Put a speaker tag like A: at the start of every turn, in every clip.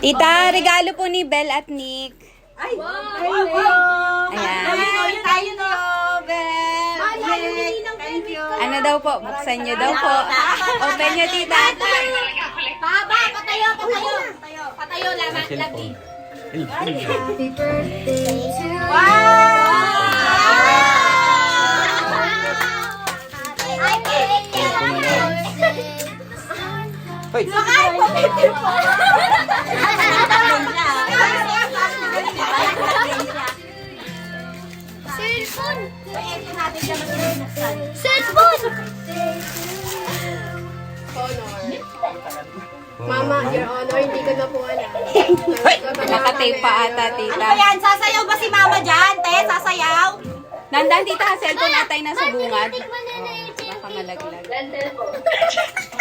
A: Tita, regalo po ni Bel at Nick.
B: Ay,
A: Ayan.
B: tayo na, Bel. Thank you.
A: Ano daw po? Buksan nyo daw po. Open nyo, tita.
C: Baba, patayo. Patayo lamang, lagi.
D: Happy birthday to you.
E: Hoy!
D: Cellphone! Mama, Your Honor, hindi ko na po alam.
A: Nakatape pa ata,
B: Ano
A: tita.
B: ba yan? Sasayaw ba si Mama dyan, te? Sasayaw?
A: Nandan, tita, cellphone atay nasa bungad. Baka malaglag.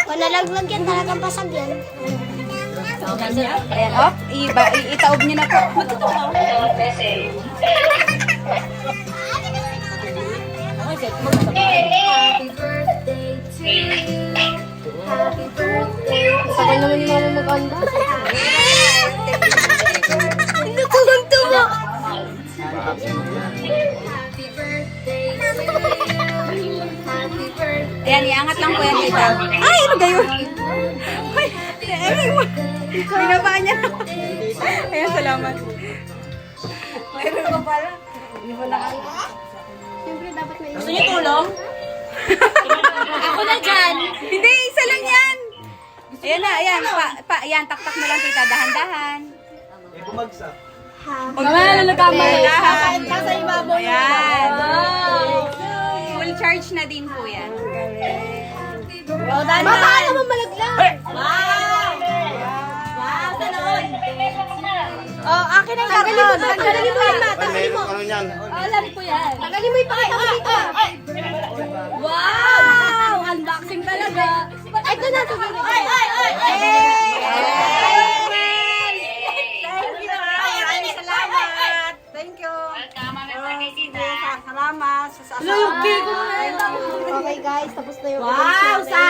D: Kung nalaglag yan, talagang pasag yan.
A: Ayan, op. Itaob nyo na po.
D: Happy birthday to you. Happy birthday. Tagal naman ni Mama mag-anda. Hindi tuwang-tuwa. Happy birthday to you. Happy birthday.
A: Ayan, iangat lang po yan, tita. Ay, ano gayon? Ay, binaba niya. Ayan, salamat.
B: Mayroon ko pala. Hindi mo nakala.
D: Siyempre, dapat may
B: Gusto niyo tulong? Ako na dyan.
A: Hindi, isa lang yan. Ayan na, ayan. Ayan, taktak mo lang, tita. Dahan-dahan.
E: Eh, bumagsak.
A: Mamaya na nagkamali.
B: Nasa ibabaw yung
A: Ayan. Full charge na din po yan.
B: Well done,
D: Baka
B: man.
D: naman malaglag.
B: Wow! Wow, ganoon. Oh, akin ang
D: Tanggalin mo,
B: karton.
D: tanggalin mo, Emma.
E: Ay, mayroon ano yan?
B: Alam ko yan.
D: Tanggalin mo yung pakita mo dito.
B: Wow! Unboxing talaga.
D: Ay, ito na. Tanggalin mo.
B: Ay! Thank you. Maraming salamat. Thank you. Salamat.
D: Okay guys, tapos na yung
B: Wow!